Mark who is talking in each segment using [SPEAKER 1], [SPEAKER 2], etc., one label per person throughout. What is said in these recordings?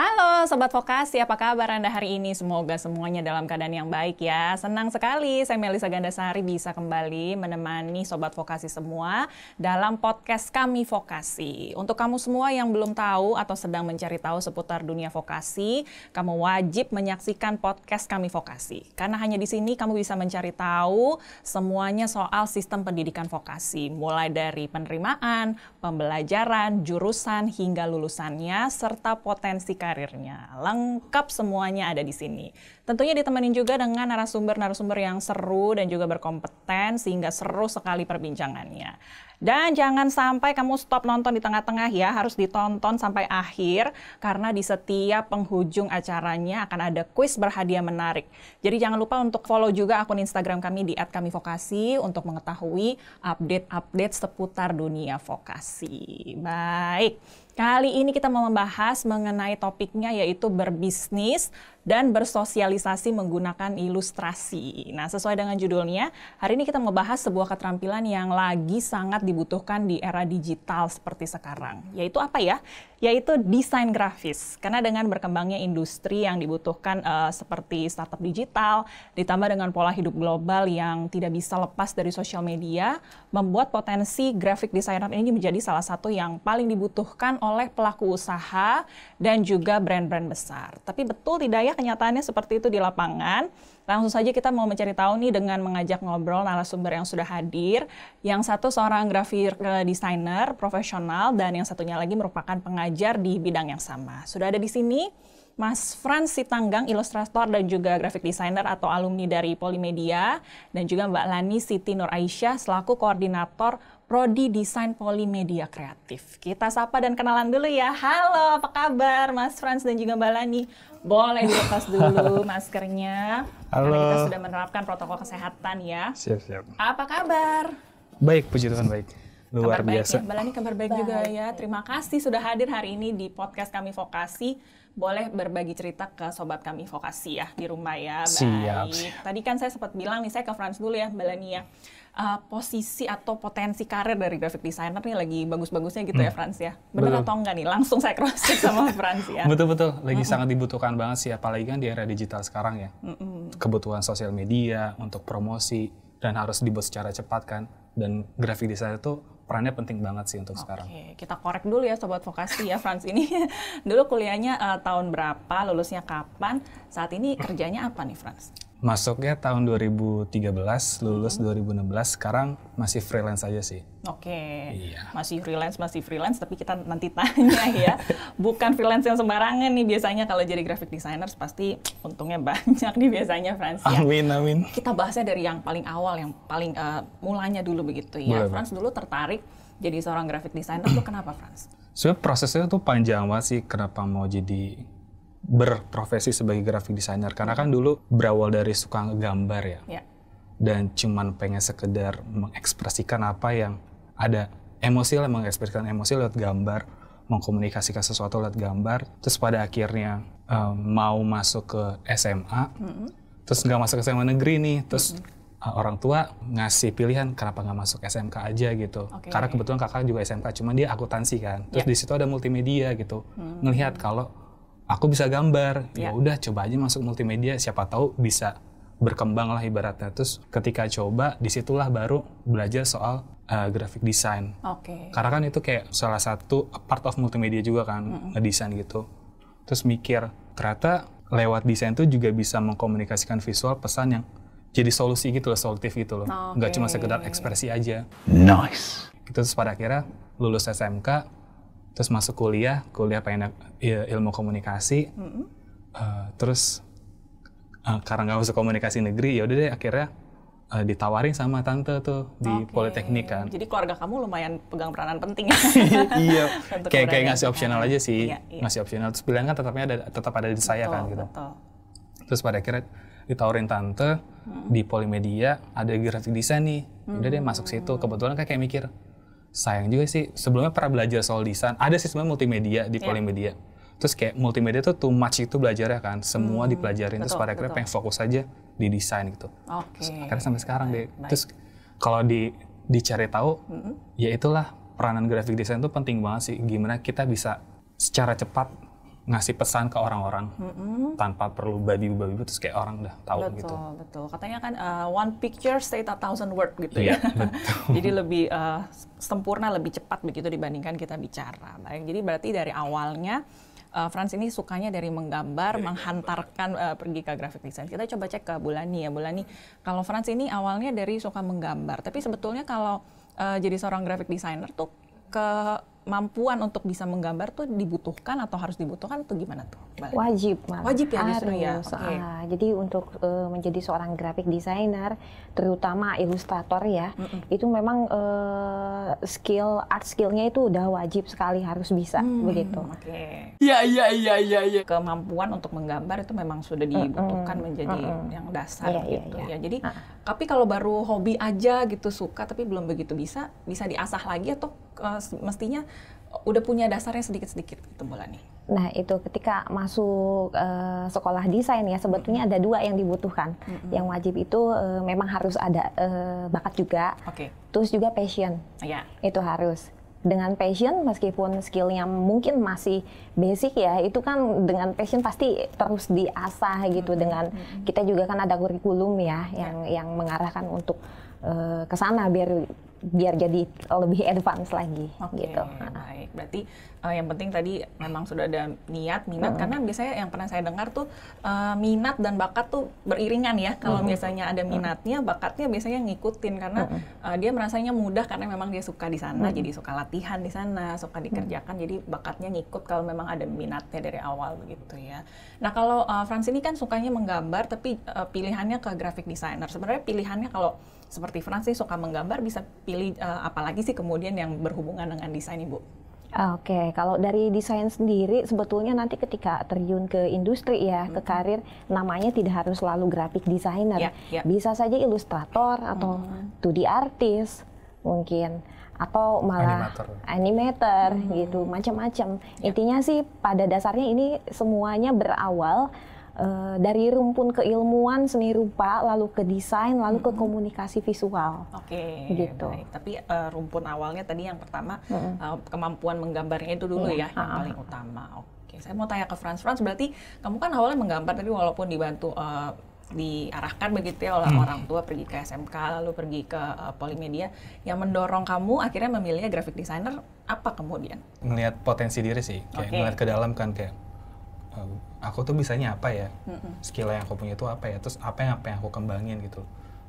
[SPEAKER 1] Halo Sobat Vokasi, apa kabar Anda hari ini? Semoga semuanya dalam keadaan yang baik ya. Senang sekali saya Melisa Gandasari bisa kembali menemani Sobat Vokasi semua dalam podcast Kami Vokasi. Untuk kamu semua yang belum tahu atau sedang mencari tahu seputar dunia vokasi, kamu wajib menyaksikan podcast Kami Vokasi. Karena hanya di sini kamu bisa mencari tahu semuanya soal sistem pendidikan vokasi. Mulai dari penerimaan, pembelajaran, jurusan, hingga lulusannya, serta potensi karirnya. Lengkap semuanya ada di sini. Tentunya ditemenin juga dengan narasumber-narasumber yang seru dan juga berkompeten sehingga seru sekali perbincangannya. Dan jangan sampai kamu stop nonton di tengah-tengah ya, harus ditonton sampai akhir karena di setiap penghujung acaranya akan ada kuis berhadiah menarik. Jadi jangan lupa untuk follow juga akun Instagram kami di @kamivokasi untuk mengetahui update-update seputar dunia vokasi. Baik. Kali ini kita mau membahas mengenai topiknya yaitu berbisnis dan bersosialisasi menggunakan ilustrasi. Nah, sesuai dengan judulnya, hari ini kita membahas sebuah keterampilan yang lagi sangat dibutuhkan di era digital seperti sekarang. Yaitu apa ya? Yaitu desain grafis. Karena dengan berkembangnya industri yang dibutuhkan seperti startup digital, ditambah dengan pola hidup global yang tidak bisa lepas dari sosial media, membuat potensi graphic designer ini menjadi salah satu yang paling dibutuhkan oleh pelaku usaha dan juga brand-brand besar. Tapi betul tidak ya kenyataannya seperti itu di lapangan? Langsung saja kita mau mencari tahu nih dengan mengajak ngobrol narasumber yang sudah hadir. Yang satu seorang graphic designer profesional dan yang satunya lagi merupakan pengajar di bidang yang sama. Sudah ada di sini Mas Frans Sitanggang, ilustrator dan juga graphic designer atau alumni dari Polimedia, dan juga Mbak Lani Siti Nur Aisyah selaku koordinator Prodi Desain Polimedia Kreatif. Kita sapa dan kenalan dulu ya. Halo, apa kabar Mas Frans dan juga Mbak Lani? Boleh dilepas dulu maskernya.
[SPEAKER 2] Halo.
[SPEAKER 1] Karena kita sudah menerapkan protokol kesehatan ya.
[SPEAKER 2] Siap.
[SPEAKER 1] Apa kabar?
[SPEAKER 2] Baik, puji Tuhan baik. Luar
[SPEAKER 1] kabar
[SPEAKER 2] biasa.
[SPEAKER 1] Baik ya. Mbak Lani kabar baik juga ya. Terima kasih sudah hadir hari ini di podcast Kami Vokasi. Boleh berbagi cerita ke Sobat Kami Vokasi ya di rumah ya.
[SPEAKER 2] Siap.
[SPEAKER 1] Baik. Tadi kan saya sempat bilang nih, saya ke Frans dulu ya Mbak Lani ya. Posisi atau potensi karir dari graphic designer nih lagi bagus-bagusnya gitu ya Frans ya. Benar atau enggak nih? Langsung saya cross-check sama Frans ya.
[SPEAKER 2] Betul, lagi sangat dibutuhkan banget sih, apalagi kan di era digital sekarang ya. Kebutuhan sosial media untuk promosi dan harus dibuat secara cepat kan. Dan graphic designer itu perannya penting banget sih untuk sekarang.
[SPEAKER 1] Oke, kita korek dulu ya Sobat Vokasi ya Frans ini. Dulu kuliahnya tahun berapa, lulusnya kapan, saat ini kerjanya apa nih Frans?
[SPEAKER 2] Masuknya tahun 2013, lulus 2016, sekarang masih freelance aja sih.
[SPEAKER 1] Oke,
[SPEAKER 2] Iya.
[SPEAKER 1] masih freelance, tapi kita nanti tanya ya. Bukan freelance yang sembarangan nih, biasanya kalau jadi graphic designer pasti untungnya banyak nih biasanya Frans ya.
[SPEAKER 2] Amin.
[SPEAKER 1] Kita bahasnya dari yang paling awal, yang paling mulanya dulu begitu ya.
[SPEAKER 2] Boleh,
[SPEAKER 1] Frans dulu tertarik jadi seorang graphic designer tuh kenapa Frans?
[SPEAKER 2] Sebenarnya prosesnya tuh panjang banget sih kenapa mau jadi berprofesi sebagai graphic designer. Karena kan dulu berawal dari suka ngegambar ya. Dan cuman pengen sekedar mengekspresikan apa yang ada. Mengekspresikan emosi lewat gambar, mengkomunikasikan sesuatu lewat gambar. Terus pada akhirnya mau masuk ke SMA, terus nggak masuk SMA negeri nih. Terus orang tua ngasih pilihan kenapa nggak masuk SMK aja gitu. Karena kebetulan kakak juga SMK, cuman dia akuntansi kan. Terus di situ ada multimedia gitu. Ngelihat kalau aku bisa gambar, ya udah coba aja masuk multimedia, siapa tahu bisa berkembang lah ibaratnya. Terus ketika coba, disitulah baru belajar soal graphic design. Karena kan itu kayak salah satu part of multimedia juga kan, ngedesain gitu. Terus mikir, ternyata lewat desain tuh juga bisa mengkomunikasikan visual pesan yang jadi solusi gitu loh, solutif gitu loh. Nggak cuma sekedar ekspresi aja.
[SPEAKER 3] Nice.
[SPEAKER 2] Gitu, terus pada akhirnya lulus SMK, terus masuk kuliah pengen ilmu komunikasi, terus karena nggak masuk komunikasi negeri, ya udah deh akhirnya ditawarin sama tante tuh di Politeknik kan.
[SPEAKER 1] Jadi keluarga kamu lumayan pegang peranan penting ya.
[SPEAKER 2] Iya, kayak ngasih opsional aja sih, ngasih opsional. Terus pilihan kan tetap ada di saya kan gitu. Terus pada akhirnya ditawarin tante di Polimedia ada graphic design nih, udah deh masuk situ. Kebetulan kayak mikir, sayang juga sih, sebelumnya pernah belajar soal desain. Ada sih sebenarnya multimedia di Polimedia. Terus kayak multimedia tuh too much itu belajarnya kan, semua dipelajarin. Terus pada akhirnya pengen fokus aja di desain gitu. Terus akhirnya sampai sekarang deh. Terus kalau dicari tahu, ya itulah peranan graphic design tuh penting banget sih. Gimana kita bisa secara cepat ngasih pesan ke orang-orang tanpa perlu babi-babi, terus kayak orang udah tahu
[SPEAKER 1] betul,
[SPEAKER 2] gitu.
[SPEAKER 1] Betul. Katanya kan one picture say 1,000 word gitu ya.
[SPEAKER 2] Betul.
[SPEAKER 1] Jadi lebih sempurna, lebih cepat begitu dibandingkan kita bicara. Baik, jadi berarti dari awalnya Frans ini sukanya dari menggambar, menghantarkan pergi ke graphic design. Kita coba cek ke Bulani ya. Bulani, kalau Frans ini awalnya dari suka menggambar, tapi sebetulnya kalau jadi seorang graphic designer tuh kemampuan untuk bisa menggambar tuh dibutuhkan atau harus dibutuhkan atau gimana tuh?
[SPEAKER 3] Wajib malah.
[SPEAKER 1] Wajib ya justru ya.
[SPEAKER 3] Okay. Jadi untuk menjadi seorang graphic designer, terutama ilustrator ya, itu memang art skillnya itu udah wajib sekali, harus bisa begitu.
[SPEAKER 1] Oke.
[SPEAKER 3] Iya.
[SPEAKER 1] Kemampuan untuk menggambar itu memang sudah dibutuhkan menjadi yang dasar gitu ya. Jadi tapi kalau baru hobi aja gitu, suka tapi belum begitu bisa diasah lagi atau mestinya udah punya dasarnya sedikit-sedikit gitu Bulani?
[SPEAKER 3] Nah itu ketika masuk sekolah desain ya, sebetulnya ada dua yang dibutuhkan. Yang wajib itu memang harus ada bakat juga, terus juga passion. Itu harus. Dengan passion, meskipun skillnya mungkin masih basic ya, itu kan dengan passion pasti terus diasah gitu. Dengan kita juga kan ada kurikulum ya yang mengarahkan untuk ke sana biar jadi lebih advance lagi gitu.
[SPEAKER 1] Baik, berarti yang penting tadi memang sudah ada minat karena biasanya yang pernah saya dengar tuh minat dan bakat tuh beriringan ya. Kalau biasanya ada minatnya, bakatnya biasanya ngikutin karena dia merasanya mudah karena memang dia suka di sana, jadi suka latihan di sana, suka dikerjakan, jadi bakatnya ngikut kalau memang ada minatnya dari awal begitu ya. Nah kalau Frans ini kan sukanya menggambar tapi pilihannya ke graphic designer. Sebenarnya pilihannya kalau seperti Frans sih suka menggambar, bisa pilih apalagi sih kemudian yang berhubungan dengan desain Ibu?
[SPEAKER 3] Oke, kalau dari desain sendiri sebetulnya nanti ketika terjun ke industri ya, ke karir, namanya tidak harus selalu graphic designer. Bisa saja ilustrator atau 2D artist mungkin, atau malah animator gitu, macam-macam. Intinya sih pada dasarnya ini semuanya berawal dari rumpun keilmuan seni rupa, lalu ke desain, lalu ke komunikasi visual. Gitu.
[SPEAKER 1] Baik. Tapi rumpun awalnya tadi yang pertama kemampuan menggambarnya itu dulu ya yang paling utama. Saya mau tanya ke Frans. Berarti kamu kan awalnya menggambar tadi walaupun dibantu diarahkan begitu ya oleh orang tua, pergi ke SMK lalu pergi ke Polimedia, yang mendorong kamu akhirnya memilih graphic designer apa kemudian?
[SPEAKER 2] Ngelihat potensi diri sih, kayak ngelihat ke dalam kan, kayak aku tuh bisanya apa ya, skill yang aku punya itu apa ya, terus apa yang aku kembangin gitu.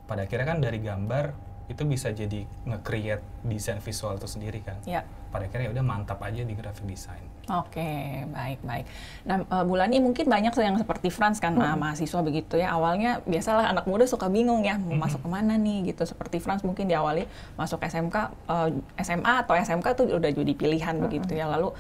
[SPEAKER 2] Pada akhirnya kan dari gambar itu bisa jadi nge-create desain visual itu sendiri kan. Pada akhirnya udah mantap aja di graphic design.
[SPEAKER 1] Baik. Nah, Bulani mungkin banyak yang seperti Frans kan, mahasiswa begitu ya. Awalnya biasalah anak muda suka bingung ya, mau masuk kemana nih gitu. Seperti Frans mungkin diawali masuk SMK, SMA atau SMK tuh udah jadi pilihan begitu ya. Lalu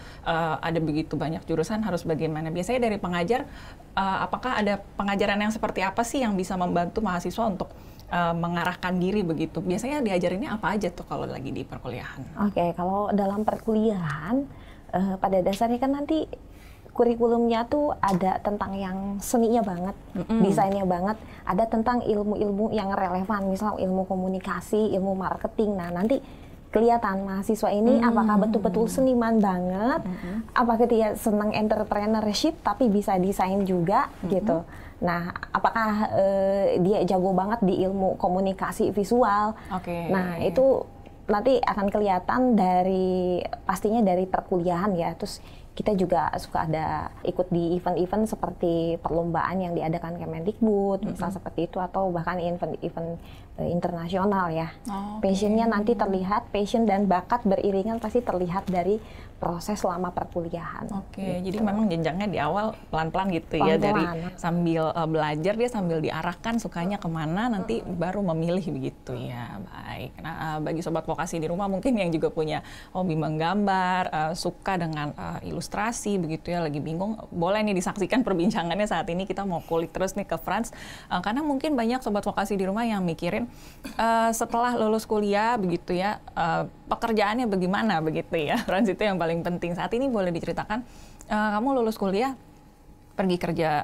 [SPEAKER 1] ada begitu banyak jurusan harus bagaimana. Biasanya dari pengajar, apakah ada pengajaran yang seperti apa sih yang bisa membantu mahasiswa untuk mengarahkan diri begitu? Biasanya diajarinnya apa aja tuh kalau lagi di perkuliahan?
[SPEAKER 3] Kalau dalam perkuliahan, pada dasarnya kan nanti kurikulumnya tuh ada tentang yang seninya banget, desainnya banget, ada tentang ilmu-ilmu yang relevan, misal ilmu komunikasi, ilmu marketing. Nah nanti kelihatan mahasiswa ini apakah betul-betul seniman banget, apakah dia senang entrepreneurship tapi bisa desain juga gitu. Nah, apakah dia jago banget di ilmu komunikasi visual? Nah itu nanti akan kelihatan pastinya dari perkuliahan ya. Terus kita juga suka ada ikut di event-event seperti perlombaan yang diadakan Kemendikbud, misal seperti itu, atau bahkan event-event internasional ya. Passionnya nanti terlihat, passion dan bakat beriringan pasti terlihat dari proses selama perkuliahan.
[SPEAKER 1] Gitu. Jadi memang jenjangnya di awal pelan-pelan gitu ya, dari sambil belajar dia sambil diarahkan sukanya kemana, nanti baru memilih begitu ya. Baik. Nah, bagi sobat vokasi di rumah mungkin yang juga punya hobi menggambar, suka dengan ilustrasi begitu ya, lagi bingung, boleh nih disaksikan perbincangannya saat ini. Kita mau kulik terus nih ke Frans, karena mungkin banyak sobat vokasi di rumah yang mikirin setelah lulus kuliah begitu ya, pekerjaannya bagaimana begitu ya. Frans, itu yang paling penting. Saat ini boleh diceritakan kamu lulus kuliah, pergi kerja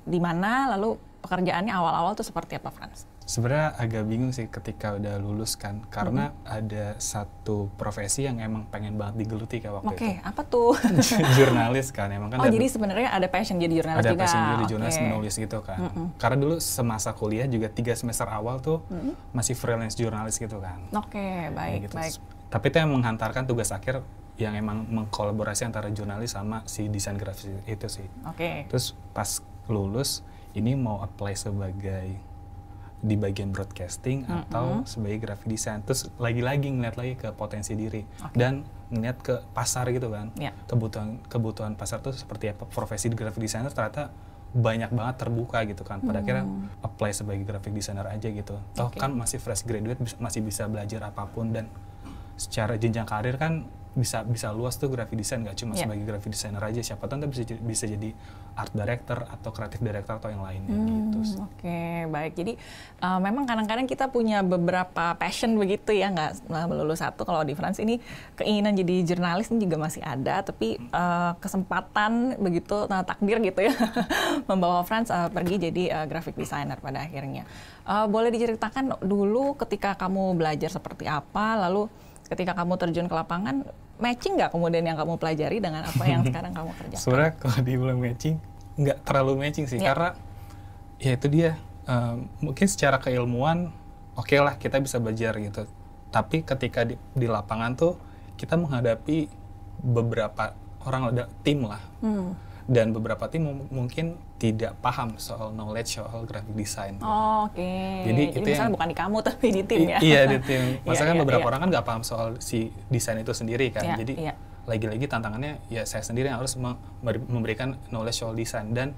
[SPEAKER 1] di mana, lalu pekerjaannya awal-awal tuh seperti apa, Frans?
[SPEAKER 2] Sebenarnya agak bingung sih ketika udah lulus kan, karena ada satu profesi yang emang pengen banget digeluti kayak waktu itu.
[SPEAKER 1] Oke, apa tuh?
[SPEAKER 2] Jurnalis kan, emang kan.
[SPEAKER 1] Oh, jadi sebenarnya ada passion jadi jurnalis juga?
[SPEAKER 2] Ada passion jadi jurnalis, menulis gitu kan. Karena dulu semasa kuliah juga 3 semester awal tuh masih freelance jurnalis gitu kan.
[SPEAKER 1] Oke, baik,
[SPEAKER 2] gitu.
[SPEAKER 1] baik.
[SPEAKER 2] Tapi itu yang menghantarkan tugas akhir yang emang mengkolaborasi antara jurnalis sama si desain grafis itu sih.
[SPEAKER 1] Oke.
[SPEAKER 2] Terus pas lulus, ini mau apply sebagai di bagian broadcasting atau sebagai graphic design. Terus lagi-lagi ngeliat lagi ke potensi diri dan ngeliat ke pasar gitu kan. Kebutuhan pasar tuh seperti apa. Profesi graphic designer ternyata banyak banget terbuka gitu kan. Pada akhirnya apply sebagai graphic designer aja gitu. Toh kan masih fresh graduate, masih bisa belajar apapun, dan secara jenjang karir kan bisa luas tuh graphic design, nggak cuma sebagai graphic designer aja, siapa tahu bisa jadi art director atau creative director atau yang lainnya gitu.
[SPEAKER 1] Oke, baik. Jadi memang kadang-kadang kita punya beberapa passion begitu ya, nggak melulu satu. Kalau di France ini keinginan jadi jurnalis ini juga masih ada, tapi kesempatan begitu, takdir gitu ya membawa France pergi jadi graphic designer pada akhirnya. Boleh diceritakan dulu ketika kamu belajar seperti apa, lalu ketika kamu terjun ke lapangan, matching nggak kemudian yang kamu pelajari dengan apa yang sekarang kamu kerjakan?
[SPEAKER 2] Sebenarnya kalau dibilang matching, nggak terlalu matching sih, karena ya itu dia, mungkin secara keilmuan oke lah kita bisa belajar gitu. Tapi ketika di lapangan tuh kita menghadapi beberapa orang, ada tim lah. Dan beberapa tim mungkin tidak paham soal knowledge soal graphic design.
[SPEAKER 1] Oke.
[SPEAKER 2] Jadi itu
[SPEAKER 1] misalnya bukan di kamu tapi di tim ya.
[SPEAKER 2] Iya, di tim. Maksudnya kan beberapa orang kan nggak paham soal si desain itu sendiri kan. Jadi lagi-lagi tantangannya ya saya sendiri yang harus memberikan knowledge soal desain, dan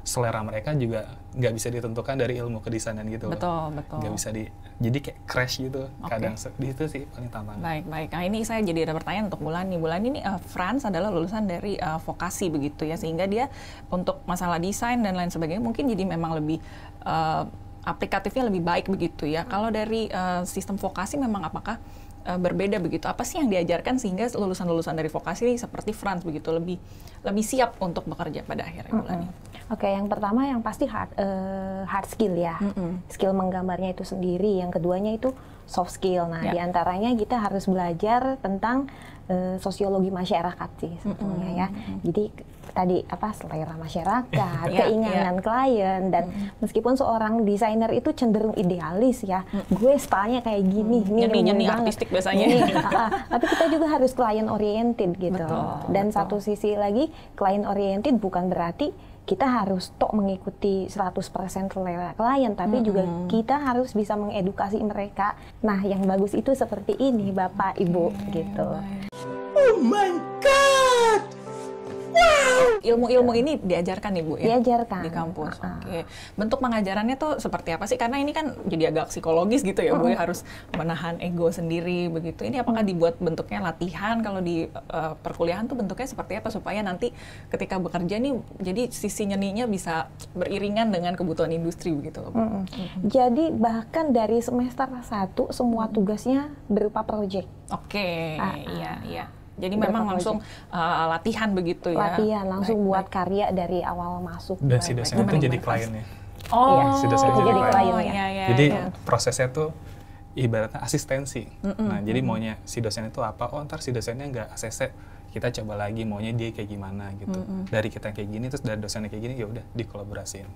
[SPEAKER 2] selera mereka juga nggak bisa ditentukan dari ilmu kedesainan gitu.
[SPEAKER 1] Betul.
[SPEAKER 2] Nggak bisa jadi kayak crash gitu. Kadang itu sih paling tantangan.
[SPEAKER 1] Baik. Nah, ini saya jadi ada pertanyaan untuk Bulan ini Frans adalah lulusan dari vokasi begitu ya, sehingga dia untuk masalah desain dan lain sebagainya mungkin jadi memang lebih aplikatifnya lebih baik begitu ya. Kalau dari sistem vokasi memang apakah berbeda begitu? Apa sih yang diajarkan sehingga lulusan-lulusan dari vokasi ini seperti Frans begitu lebih siap untuk bekerja pada akhirnya Bulan ini?
[SPEAKER 3] Oke, yang pertama yang pasti hard skill ya, skill menggambarnya itu sendiri. Yang keduanya itu soft skill. Nah, diantaranya kita harus belajar tentang sosiologi masyarakat sih sebetulnya ya. Jadi tadi selera masyarakat, keinginan klien, dan meskipun seorang desainer itu cenderung idealis ya, gue stylenya kayak gini,
[SPEAKER 1] nyeni artistik biasanya.
[SPEAKER 3] Tapi kita juga harus client oriented gitu. Dan satu sisi lagi client oriented bukan berarti kita harus mengikuti 100% selera klien, tapi juga kita harus bisa mengedukasi mereka. Nah, yang bagus itu seperti ini, Bapak, Ibu, gitu.
[SPEAKER 4] Oh my God! Wow!
[SPEAKER 1] Ilmu-ilmu ini diajarkan nih Bu ya?
[SPEAKER 3] Diajarkan.
[SPEAKER 1] Di kampus, oke. Bentuk pengajarannya tuh seperti apa sih? Karena ini kan jadi agak psikologis gitu ya Bu, harus menahan ego sendiri begitu. Ini apakah dibuat bentuknya latihan? Kalau di perkuliahan tuh bentuknya seperti apa? Supaya nanti ketika bekerja nih, jadi sisi nyeninya bisa beriringan dengan kebutuhan industri begitu Bu.
[SPEAKER 3] Jadi bahkan dari semester 1 semua tugasnya berupa proyek.
[SPEAKER 1] Oke, iya. Jadi memang langsung latihan begitu ya?
[SPEAKER 3] Latihan, langsung buat karya dari awal masuk.
[SPEAKER 2] Dan si dosen itu jadi kliennya.
[SPEAKER 1] Si
[SPEAKER 2] dosen itu jadi
[SPEAKER 3] kliennya.
[SPEAKER 2] Jadi prosesnya tuh ibaratnya asistensi. Nah, jadi maunya si dosen itu apa? Ntar si dosennya nggak ACC, kita coba lagi maunya dia kayak gimana gitu. Dari kita kayak gini, terus dari dosennya kayak gini, ya udah dikolaborasiin.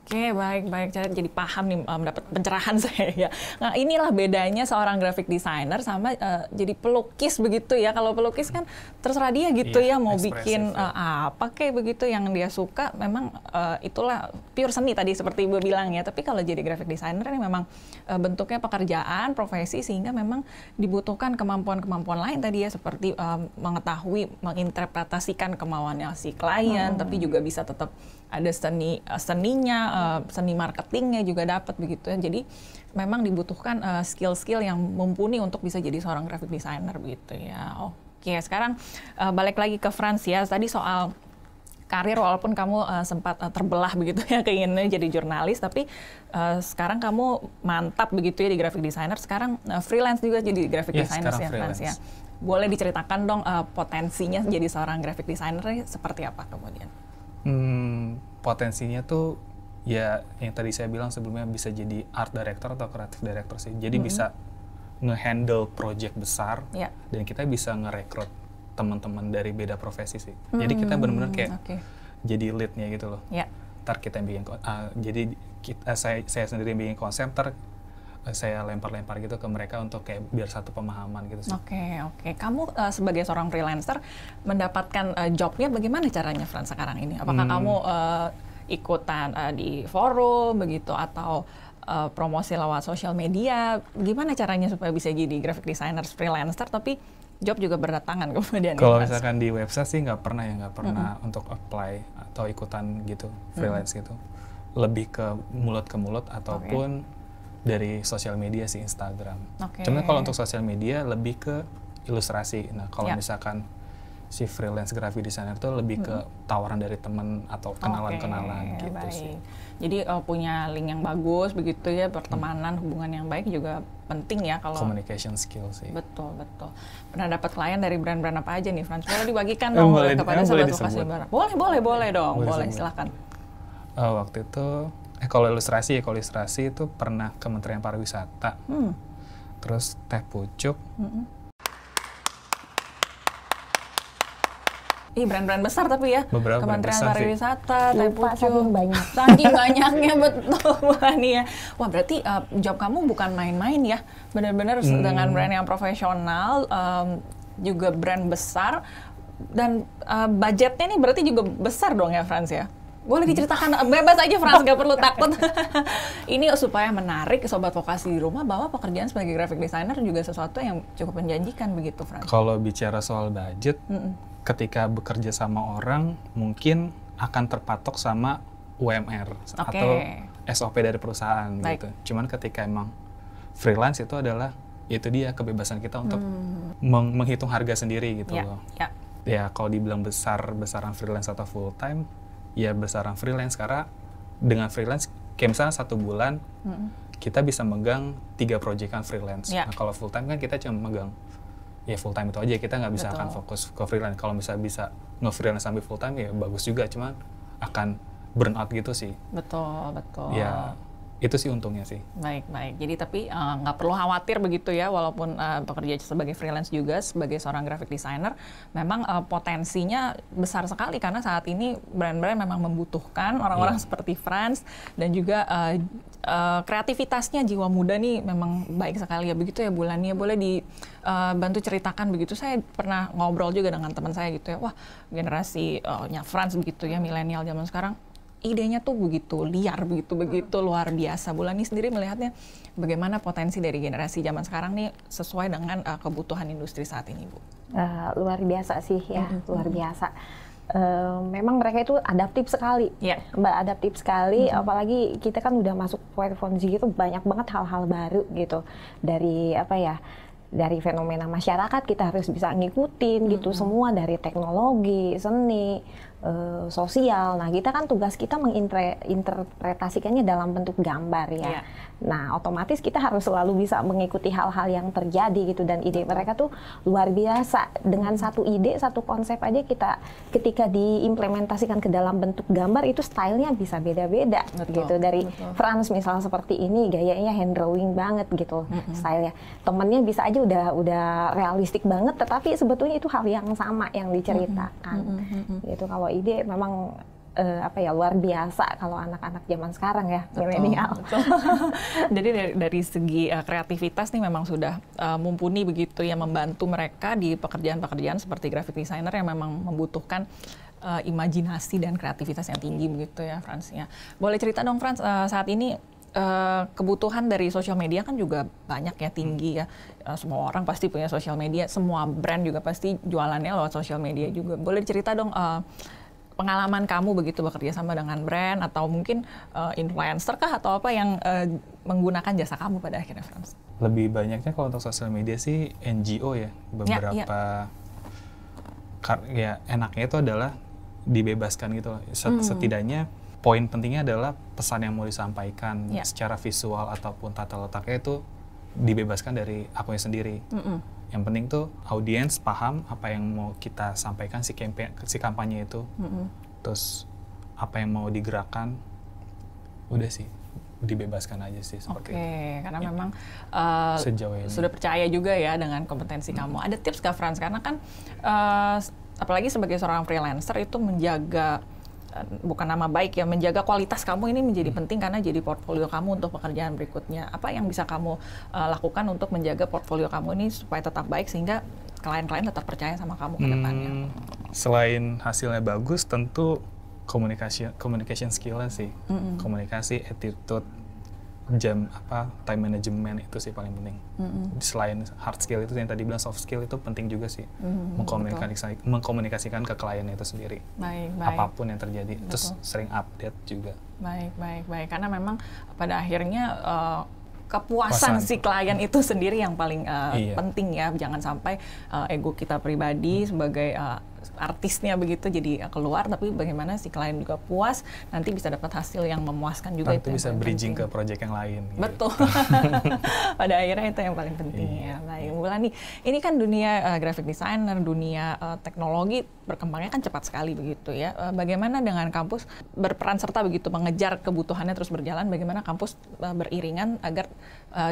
[SPEAKER 1] Oke, baik. Jadi paham nih, mendapat pencerahan saya ya. Nah, inilah bedanya seorang graphic designer sama jadi pelukis begitu ya. Kalau pelukis kan terserah dia gitu ya, mau bikin apa kayak begitu yang dia suka. Memang itulah pure seni tadi seperti Ibu bilang ya. Tapi kalau jadi graphic designer ini memang bentuknya pekerjaan, profesi, sehingga memang dibutuhkan kemampuan-kemampuan lain tadi ya, seperti mengetahui, menginterpretasikan kemauannya si klien, tapi juga bisa tetap ada seninya, seni marketingnya juga dapat begitu ya. Jadi memang dibutuhkan skill-skill yang mumpuni untuk bisa jadi seorang graphic designer begitu ya. Oke, sekarang balik lagi ke Frans ya. Tadi soal karir, walaupun kamu sempat terbelah begitu ya, keinginannya jadi jurnalis, tapi sekarang kamu mantap begitu ya di graphic designer. Sekarang freelance juga jadi graphic designer ya, Frans ya. Boleh diceritakan dong potensinya jadi seorang graphic designer seperti apa kemudian?
[SPEAKER 2] Potensinya tuh Ya, yang tadi saya bilang sebelumnya bisa jadi art director atau creative director sih. Jadi bisa nge-handle project besar dan kita bisa nge-recruit teman-teman dari beda profesi sih. Jadi kita benar-benar kayak jadi lead-nya gitu loh. Ntar kita yang bikin, jadi saya sendiri yang bikin konsep, ntar saya lempar-lempar gitu ke mereka untuk kayak biar satu pemahaman gitu sih.
[SPEAKER 1] Oke. Kamu sebagai seorang freelancer mendapatkan jobnya bagaimana caranya, Frans, sekarang ini? Apakah kamu ikutan di forum begitu atau promosi lewat sosial media? Gimana caranya supaya bisa jadi graphic designer freelancer tapi job juga berdatangan kemudian?
[SPEAKER 2] Kalau misalkan di website sih nggak pernah untuk apply atau ikutan gitu freelance gitu. Lebih ke mulut ataupun dari sosial media sih, Instagram. Cuma kalau untuk sosial media lebih ke ilustrasi. Nah kalau misalkan si freelance graphic designer itu lebih ke tawaran dari teman atau kenalan-kenalan gitu sih.
[SPEAKER 1] Jadi punya link yang bagus begitu ya, pertemanan, hubungan yang baik juga penting ya kalau
[SPEAKER 2] communication skill sih.
[SPEAKER 1] Betul. Pernah dapat klien dari brand-brand apa aja nih, Frans? Boleh dibagikan dong kepada Sobat Vokasi Barat. Boleh dong, silakan.
[SPEAKER 2] Waktu itu kalau ilustrasi itu pernah Kementerian Pariwisata, terus Teh Pucuk.
[SPEAKER 1] Brand-brand besar tapi ya.
[SPEAKER 2] Beberapa
[SPEAKER 1] Kementerian Pariwisata, Teh Pucuk.
[SPEAKER 3] Saking
[SPEAKER 1] banyaknya betul nih ya. Wah berarti job kamu bukan main-main ya. Benar-benar dengan brand yang profesional, juga brand besar, dan budgetnya nih berarti juga besar dong ya, Frans ya? Boleh diceritakan, bebas aja Frans, nggak perlu takut. Ini supaya menarik Sobat Vokasi di rumah bahwa pekerjaan sebagai graphic designer juga sesuatu yang cukup menjanjikan begitu, Frans.
[SPEAKER 2] Kalau bicara soal budget, ketika bekerja sama orang mungkin akan terpatok sama UMR atau SOP dari perusahaan gitu. Cuman ketika emang freelance itu adalah itu dia kebebasan kita untuk menghitung harga sendiri gitu loh. Ya kalau dibilang besaran freelance atau full time, ya besaran freelance karena dengan freelance kayak misalnya 1 bulan kita bisa megang 3 proyekan freelance. Nah kalau full time kan kita cuma megang ya full time itu aja, kita nggak bisa akan fokus ke freelance. Kalau bisa nge-freelance sampai full time ya bagus juga, cuman akan burn out gitu sih.
[SPEAKER 1] Betul.
[SPEAKER 2] Ya itu sih untungnya sih.
[SPEAKER 1] Baik. Jadi tapi nggak perlu khawatir begitu ya, walaupun bekerja sebagai freelance juga sebagai seorang graphic designer, memang potensinya besar sekali karena saat ini brand-brand memang membutuhkan orang-orang seperti Frans, dan juga kreativitasnya, jiwa muda nih memang baik sekali ya begitu ya Bulannya. Boleh dibantu ceritakan begitu? Saya pernah ngobrol juga dengan teman saya gitu ya, wah generasinya Frans begitu ya, milenial zaman sekarang, idenya tuh begitu liar, begitu luar biasa. Bulani sendiri melihatnya bagaimana potensi dari generasi zaman sekarang nih sesuai dengan kebutuhan industri saat ini, Bu?
[SPEAKER 3] Luar biasa sih ya, luar biasa. Memang mereka itu adaptif sekali, Mbak, adaptif sekali. Apalagi kita kan udah masuk 4.0 gitu, banyak banget hal-hal baru gitu. Dari dari fenomena masyarakat kita harus bisa ngikutin gitu semua, dari teknologi, seni, sosial. Nah kita kan tugas kita menginterpretasikannya dalam bentuk gambar ya. Nah otomatis kita harus selalu bisa mengikuti hal-hal yang terjadi gitu, dan ide mereka tuh luar biasa. Dengan satu ide, satu konsep aja kita ketika diimplementasikan ke dalam bentuk gambar itu stylenya bisa beda-beda gitu. Dari Frans misalnya seperti ini, gayanya hand drawing banget gitu stylenya. Temennya bisa aja udah realistik banget, tetapi sebetulnya itu hal yang sama yang diceritakan gitu. Kalau ide memang luar biasa kalau anak-anak zaman sekarang ya, milenial.
[SPEAKER 1] Jadi dari segi kreativitas nih memang sudah mumpuni begitu ya, membantu mereka di pekerjaan-pekerjaan seperti graphic designer yang memang membutuhkan imajinasi dan kreativitas yang tinggi begitu ya, Frans ya. Boleh cerita dong Frans, saat ini kebutuhan dari sosial media kan juga banyak ya, tinggi ya. Semua orang pasti punya sosial media, semua brand juga pasti jualannya lewat sosial media juga. Boleh cerita dong pengalaman kamu begitu bekerja sama dengan brand atau mungkin influencer kah atau apa yang menggunakan jasa kamu pada akhirnya, Frans?
[SPEAKER 2] Lebih banyaknya kalau untuk sosial media sih NGO ya, beberapa ya enaknya itu adalah dibebaskan gitu. Setidaknya poin pentingnya adalah pesan yang mau disampaikan secara visual ataupun tata letaknya itu dibebaskan dari akunya sendiri. Yang penting tuh audiens paham apa yang mau kita sampaikan si kampanye itu, terus apa yang mau digerakkan, Udah sih, dibebaskan aja sih seperti itu.
[SPEAKER 1] Karena memang
[SPEAKER 2] sejauh ini
[SPEAKER 1] sudah percaya juga ya dengan kompetensi kamu. Ada tips nggak, Frans? Karena kan apalagi sebagai seorang freelancer itu menjaga bukan nama baik ya, menjaga kualitas kamu ini menjadi penting karena jadi portfolio kamu untuk pekerjaan berikutnya. Apa yang bisa kamu lakukan untuk menjaga portfolio kamu ini supaya tetap baik sehingga klien-klien tetap percaya sama kamu ke depannya?
[SPEAKER 2] Selain hasilnya bagus, tentu communication skill-nya sih. Komunikasi, attitude, time management itu sih paling penting. Selain hard skill itu yang tadi bilang, soft skill itu penting juga sih. Mengkomunikasikan ke klien itu sendiri.
[SPEAKER 1] Baik.
[SPEAKER 2] Apapun yang terjadi. Terus sering update juga.
[SPEAKER 1] Baik. Karena memang pada akhirnya kepuasan si klien itu sendiri yang paling penting ya. Jangan sampai ego kita pribadi sebagai artisnya begitu jadi keluar, tapi bagaimana si klien juga puas, nanti bisa dapat hasil yang memuaskan juga.
[SPEAKER 2] Itu bisa bridging ke project yang lain.
[SPEAKER 1] Betul. Pada akhirnya itu yang paling penting ya. Baik, Bulani, ini kan dunia graphic designer, dunia teknologi berkembangnya kan cepat sekali begitu ya. Bagaimana dengan kampus berperan serta begitu mengejar kebutuhannya terus berjalan, bagaimana kampus beriringan agar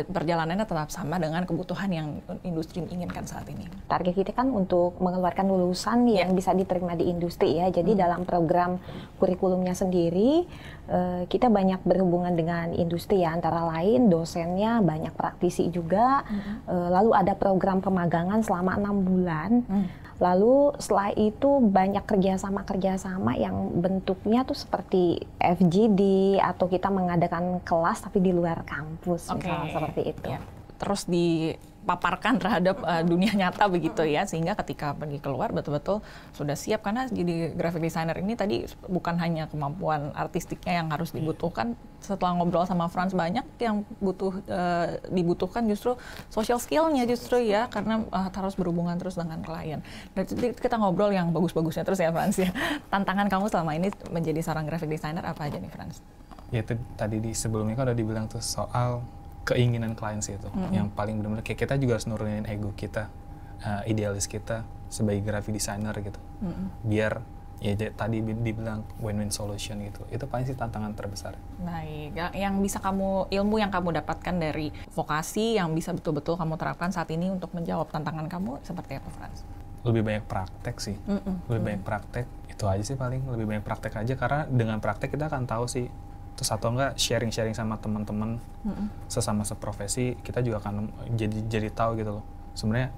[SPEAKER 1] perjalanannya tetap sama dengan kebutuhan yang industri inginkan saat ini?
[SPEAKER 3] Target kita kan untuk mengeluarkan lulusan yang bisa diterima di industri ya. Jadi dalam program kurikulumnya sendiri kita banyak berhubungan dengan industri ya, antara lain dosennya banyak praktisi juga. Lalu ada program pemagangan selama 6 bulan. Lalu setelah itu banyak kerjasama yang bentuknya tuh seperti FGD atau kita mengadakan kelas tapi di luar kampus, misalnya seperti itu.
[SPEAKER 1] Ya. Terus dipaparkan terhadap dunia nyata begitu ya, sehingga ketika pergi keluar betul-betul sudah siap. Karena jadi graphic designer ini tadi bukan hanya kemampuan artistiknya yang harus dibutuhkan. Setelah ngobrol sama Frans, banyak yang dibutuhkan justru social skill-nya justru ya, karena harus berhubungan terus dengan klien. Dan kita ngobrol yang bagus-bagusnya terus ya, Frans ya. Tantangan kamu selama ini menjadi seorang graphic designer apa aja nih, Frans?
[SPEAKER 2] Ya itu tadi sebelumnya kan udah dibilang tuh soal keinginan klien sih itu. Yang paling benar-benar kayak kita juga harus nurunin ego kita, idealis kita sebagai graphic designer gitu. Biar ya tadi dibilang win-win solution gitu. Itu paling sih tantangan terbesar.
[SPEAKER 1] Baik, yang bisa ilmu yang kamu dapatkan dari vokasi yang bisa betul-betul kamu terapkan saat ini untuk menjawab tantangan kamu seperti apa, Frans?
[SPEAKER 2] Lebih banyak praktek sih. Lebih banyak praktek. Itu aja sih paling, lebih banyak praktek aja, karena dengan praktek kita akan tahu sih. Terus atau enggak sharing-sharing sama teman-teman sesama seprofesi, kita juga akan jadi tahu gitu loh. Sebenarnya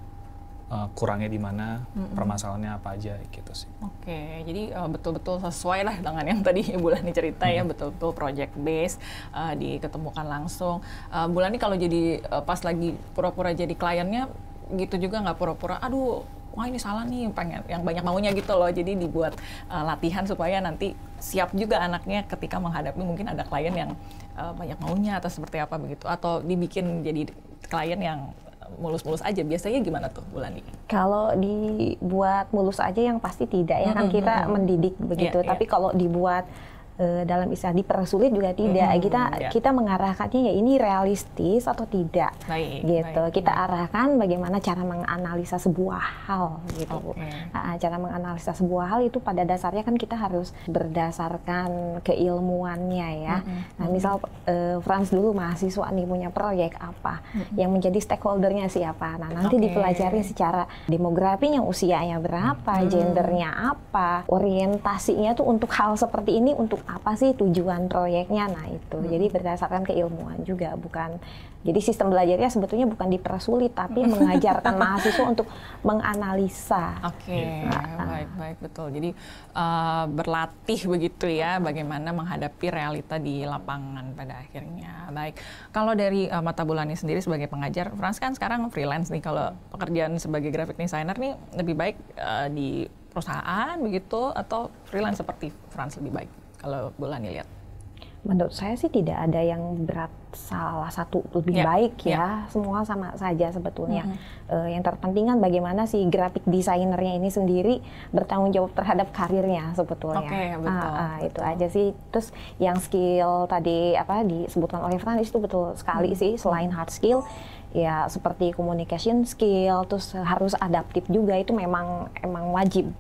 [SPEAKER 2] kurangnya di mana, permasalahannya apa aja gitu sih.
[SPEAKER 1] Oke, jadi betul-betul sesuai lah dengan yang tadi Bulani cerita ya, betul-betul project base, diketemukan langsung. Bulani kalau jadi pas lagi pura-pura jadi kliennya gitu juga nggak pura-pura, aduh wah ini salah nih, pengen yang banyak maunya gitu loh. Jadi dibuat latihan supaya nanti siap juga anaknya ketika menghadapi mungkin ada klien yang banyak maunya atau seperti apa begitu. Atau dibikin jadi klien yang mulus-mulus aja. Biasanya gimana tuh, Bulani? Kalau
[SPEAKER 3] dibuat mulus aja yang pasti tidak ya, kan kita mendidik begitu. Tapi kalau dibuat dalam istilah dipersulit juga tidak. Kita mengarahkannya ya ini realistis atau tidak, gitu. Kita arahkan bagaimana cara menganalisa sebuah hal, gitu. Cara menganalisa sebuah hal itu pada dasarnya kan kita harus berdasarkan keilmuannya ya. Nah, misal Frans dulu mahasiswa nih punya proyek apa, yang menjadi stakeholdernya siapa. Nah, nanti dipelajari secara demografinya, usianya berapa, gendernya apa, orientasinya tuh untuk hal seperti ini untuk apa sih tujuan proyeknya. Nah itu jadi berdasarkan keilmuan juga, bukan jadi sistem belajarnya sebetulnya bukan dipersulit tapi mengajarkan mahasiswa untuk menganalisa.
[SPEAKER 1] Baik betul. Jadi berlatih begitu ya, bagaimana menghadapi realita di lapangan pada akhirnya. Baik, kalau dari mata Bulani sendiri sebagai pengajar, Frans kan sekarang freelance nih. Kalau pekerjaan sebagai graphic designer nih lebih baik di perusahaan begitu atau freelance seperti Frans lebih baik? Kalau Bulani lihat?
[SPEAKER 3] Menurut saya sih tidak ada yang berat salah satu lebih baik ya. Semua sama saja sebetulnya. Yang terpenting kan bagaimana si graphic desainernya ini sendiri bertanggung jawab terhadap karirnya sebetulnya. Itu aja sih. Terus yang skill tadi disebutkan oleh Frans itu betul sekali sih. Selain hard skill, ya seperti communication skill, terus harus adaptif juga, itu emang wajib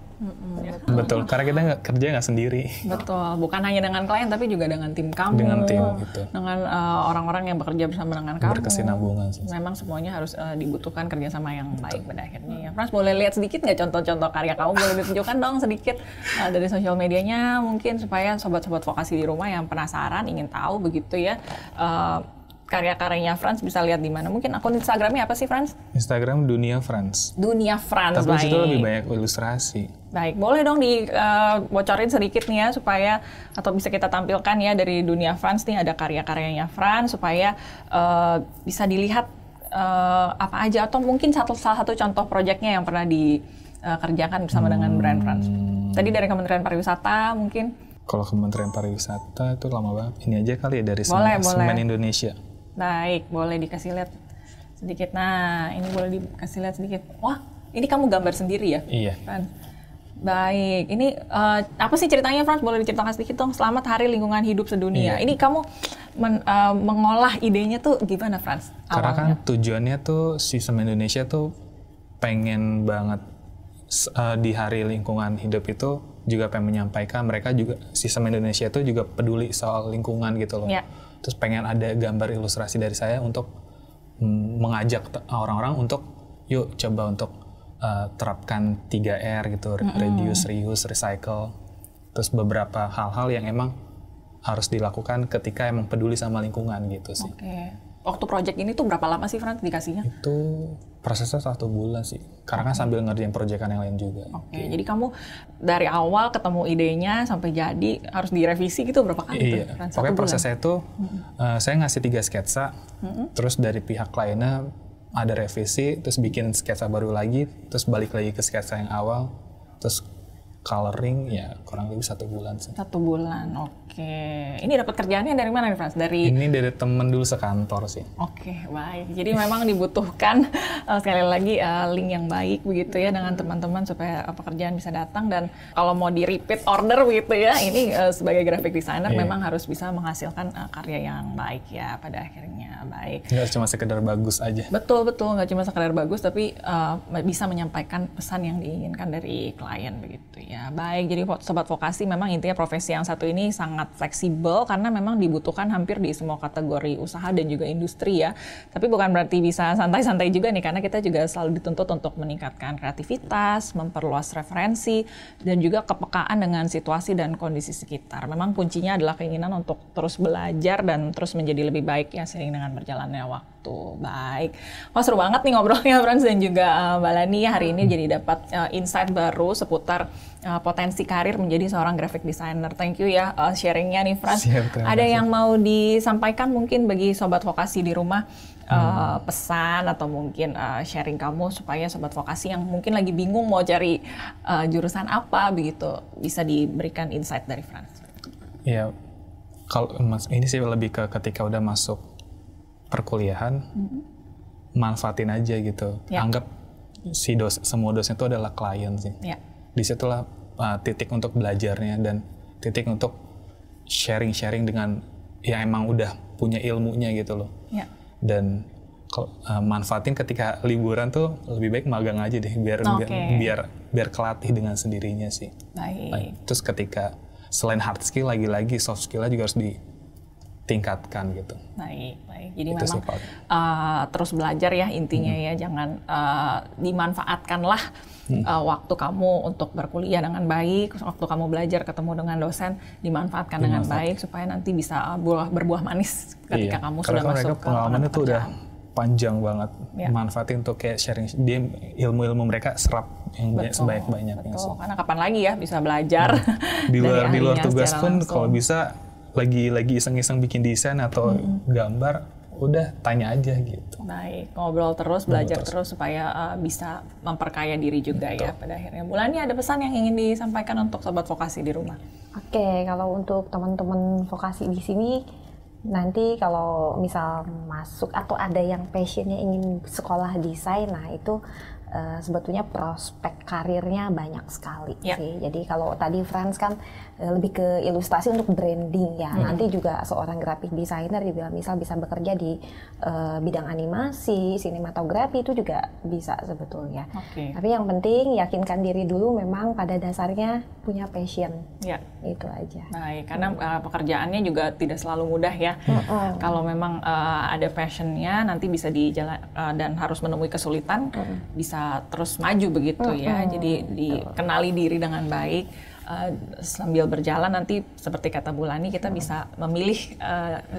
[SPEAKER 2] Betul, karena kita nggak sendiri.
[SPEAKER 1] Betul, bukan hanya dengan klien tapi juga dengan tim kamu,
[SPEAKER 2] dengan tim gitu,
[SPEAKER 1] dengan orang-orang yang bekerja bersama dengan kamu.
[SPEAKER 2] Berkesinambungan.
[SPEAKER 1] Memang semuanya harus dibutuhkan kerjasama yang baik pada akhirnya. Ya, Frans, boleh lihat sedikit nggak contoh-contoh karya kamu? Boleh ditunjukkan dong sedikit dari sosial medianya mungkin supaya sobat-sobat vokasi di rumah yang penasaran ingin tahu begitu ya. Karya-karyanya Frans bisa lihat di mana? Mungkin akun Instagramnya apa sih, Frans?
[SPEAKER 2] Instagram Dunia Frans.
[SPEAKER 1] Dunia Frans,
[SPEAKER 2] tapi baik. Tapi itu lebih banyak ilustrasi.
[SPEAKER 1] Baik, boleh dong dibocorin sedikit nih ya supaya, atau bisa kita tampilkan ya dari Dunia Frans nih ada karya-karyanya Frans supaya bisa dilihat apa aja, atau mungkin salah satu contoh proyeknya yang pernah dikerjakan bersama dengan brand Frans. Tadi dari Kementerian Pariwisata mungkin.
[SPEAKER 2] Kalau Kementerian Pariwisata itu lama banget. Ini aja kali ya dari Semen Indonesia. Baik,
[SPEAKER 1] boleh dikasih lihat sedikit. Nah, ini boleh dikasih lihat sedikit. Wah, ini kamu gambar sendiri ya?
[SPEAKER 2] Iya.
[SPEAKER 1] Frans. Baik, ini apa sih ceritanya, Frans? Boleh diceritakan sedikit dong. Selamat Hari Lingkungan Hidup Sedunia. Iya. Ini kamu mengolah idenya tuh gimana, Frans?
[SPEAKER 2] Karena kan tujuannya tuh si Semen Indonesia tuh pengen banget di Hari Lingkungan Hidup itu juga pengen menyampaikan mereka juga, si Semen Indonesia itu juga peduli soal lingkungan gitu loh. Yeah. Terus pengen ada gambar ilustrasi dari saya untuk mengajak orang-orang untuk yuk coba untuk terapkan 3R gitu, reduce, reuse, recycle. Terus beberapa hal-hal yang emang harus dilakukan ketika emang peduli sama lingkungan gitu sih.
[SPEAKER 1] Waktu project ini tuh berapa lama sih, Frans, dikasihnya?
[SPEAKER 2] Itu prosesnya 1 bulan sih, karena kan sambil ngerjain proyekan yang lain juga.
[SPEAKER 1] Jadi kamu dari awal ketemu idenya sampai jadi harus direvisi gitu berapa kali?
[SPEAKER 2] Iya, pokoknya prosesnya itu saya ngasih 3 sketsa, terus dari pihak kliennya ada revisi, terus bikin sketsa baru lagi, terus balik lagi ke sketsa yang awal, terus coloring ya kurang lebih 1 bulan sih.
[SPEAKER 1] 1 bulan, oke. Ini dapat kerjaannya dari mana nih, Frans?
[SPEAKER 2] Ini dari temen dulu sekantor sih.
[SPEAKER 1] Oke, baik. Jadi memang dibutuhkan sekali lagi link yang baik begitu ya dengan teman-teman supaya pekerjaan bisa datang, dan kalau mau di repeat order begitu ya, ini sebagai graphic designer memang harus bisa menghasilkan karya yang baik ya pada akhirnya. Baik.
[SPEAKER 2] Nggak cuma sekedar bagus aja.
[SPEAKER 1] Betul, nggak cuma sekedar bagus tapi bisa menyampaikan pesan yang diinginkan dari klien begitu ya. Ya, baik. Jadi sobat vokasi, memang intinya profesi yang satu ini sangat fleksibel karena memang dibutuhkan hampir di semua kategori usaha dan juga industri ya. Tapi bukan berarti bisa santai-santai juga nih, karena kita juga selalu dituntut untuk meningkatkan kreativitas, memperluas referensi, dan juga kepekaan dengan situasi dan kondisi sekitar. Memang kuncinya adalah keinginan untuk terus belajar dan terus menjadi lebih baik ya seiring dengan berjalannya waktu. Baik. Wah, seru banget nih ngobrolnya, Frans dan juga Mbak Lani ya. Hari ini jadi dapat insight baru seputar potensi karir menjadi seorang graphic designer. Thank you ya sharingnya nih, Frans. Ada yang mau disampaikan mungkin bagi sobat vokasi di rumah, pesan atau mungkin sharing kamu supaya sobat vokasi yang mungkin lagi bingung mau cari jurusan apa begitu bisa diberikan insight dari Frans.
[SPEAKER 2] Ya, kalau ini sih lebih ke ketika udah masuk perkuliahan, manfaatin aja gitu. Ya. Anggap semua dosen itu adalah klien sih. Ya. Disitulah titik untuk belajarnya dan titik untuk sharing-sharing dengan yang emang udah punya ilmunya gitu loh. Ya. Dan manfaatin ketika liburan tuh lebih baik magang aja deh biar kelatih dengan sendirinya sih.
[SPEAKER 1] Baik.
[SPEAKER 2] Terus ketika selain hard skill lagi-lagi soft skill-nya juga harus ditingkatkan gitu.
[SPEAKER 1] Baik. Jadi itu memang terus belajar ya intinya ya, jangan dimanfaatkanlah waktu kamu untuk berkuliah dengan baik, waktu kamu belajar ketemu dengan dosen dimanfaatkan dengan baik supaya nanti bisa berbuah manis ketika kamu sudah masuk ke
[SPEAKER 2] pengalamannya tuh udah panjang banget. Manfaatin untuk kayak sharing dia ilmu-ilmu mereka serap yang sebanyak-banyaknya.
[SPEAKER 1] Betul. Karena kapan lagi ya bisa belajar
[SPEAKER 2] di luar tugas pun kalau bisa lagi iseng-iseng bikin desain atau gambar, udah tanya aja gitu.
[SPEAKER 1] Baik, ngobrol terus, belajar terus supaya bisa memperkaya diri juga. Betul. Ya pada akhirnya. Bulan ini ada pesan yang ingin disampaikan untuk sobat vokasi di rumah?
[SPEAKER 3] Oke, kalau untuk teman-teman vokasi di sini, nanti kalau misal masuk atau ada yang passionnya ingin sekolah desain, nah itu sebetulnya prospek karirnya banyak sekali sih. Jadi kalau tadi Frans kan lebih ke ilustrasi untuk branding ya. Nanti juga seorang graphic designer juga misal bisa bekerja di bidang animasi, sinematografi itu juga bisa sebetulnya. Tapi yang penting yakinkan diri dulu, memang pada dasarnya punya passion. Itu aja.
[SPEAKER 1] Baik, karena pekerjaannya juga tidak selalu mudah ya. Kalau memang ada passionnya, nanti bisa dan harus menemui kesulitan, bisa terus maju begitu ya. Jadi dikenali diri dengan baik. Sambil berjalan nanti seperti kata Bu Lani, kita bisa memilih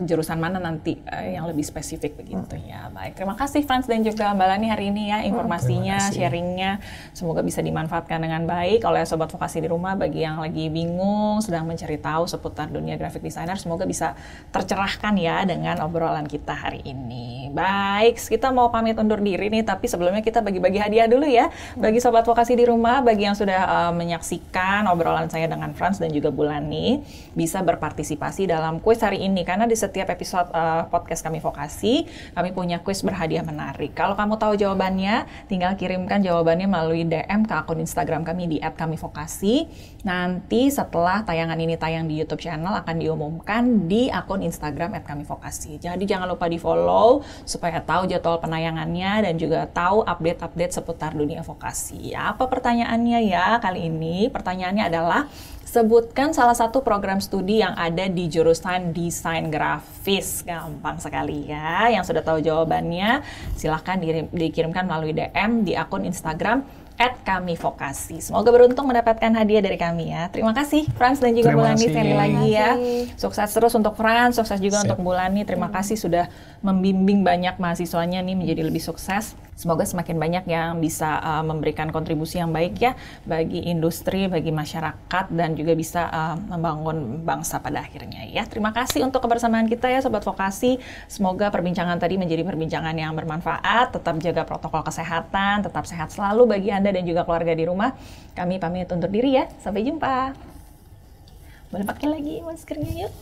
[SPEAKER 1] jurusan mana nanti yang lebih spesifik begitu ya. Baik, terima kasih Frans dan juga Mbak Lani hari ini ya, informasinya, sharingnya. Semoga bisa dimanfaatkan dengan baik oleh Sobat Vokasi di rumah. Bagi yang lagi bingung, sedang mencari tahu seputar dunia graphic designer, semoga bisa tercerahkan ya dengan obrolan kita hari ini. Baik, kita mau pamit undur diri nih, tapi sebelumnya kita bagi-bagi hadiah dulu ya. Bagi Sobat Vokasi di rumah, bagi yang sudah menyaksikan obrolan saya dengan Frans dan juga Bu Lani, bisa berpartisipasi dalam kuis hari ini, karena di setiap episode podcast kami Vokasi, kami punya kuis berhadiah menarik. Kalau kamu tahu jawabannya, tinggal kirimkan jawabannya melalui DM ke akun Instagram kami di @kamivokasi. Nanti setelah tayangan ini tayang di YouTube channel, akan diumumkan di akun Instagram @kamivokasi. Jadi jangan lupa di follow supaya tahu jadwal penayangannya dan juga tahu update-update seputar dunia vokasi. Apa pertanyaannya ya kali ini? Pertanyaannya adalah, sebutkan salah satu program studi yang ada di jurusan desain grafis. Gampang sekali ya. Yang sudah tahu jawabannya, silahkan dikirimkan melalui DM di akun Instagram @kamivokasi. Semoga beruntung mendapatkan hadiah dari kami ya. Terima kasih Frans dan juga Bu Lani sekali lagi ya. Sukses terus untuk Frans, sukses juga untuk Bu Lani. Terima kasih sudah membimbing banyak mahasiswanya nih menjadi lebih sukses. Semoga semakin banyak yang bisa memberikan kontribusi yang baik ya bagi industri, bagi masyarakat, dan juga bisa membangun bangsa pada akhirnya ya. Terima kasih untuk kebersamaan kita ya Sobat Vokasi. Semoga perbincangan tadi menjadi perbincangan yang bermanfaat. Tetap jaga protokol kesehatan, tetap sehat selalu bagi Anda dan juga keluarga di rumah. Kami pamit undur diri ya. Sampai jumpa. Boleh pakai lagi maskernya yuk.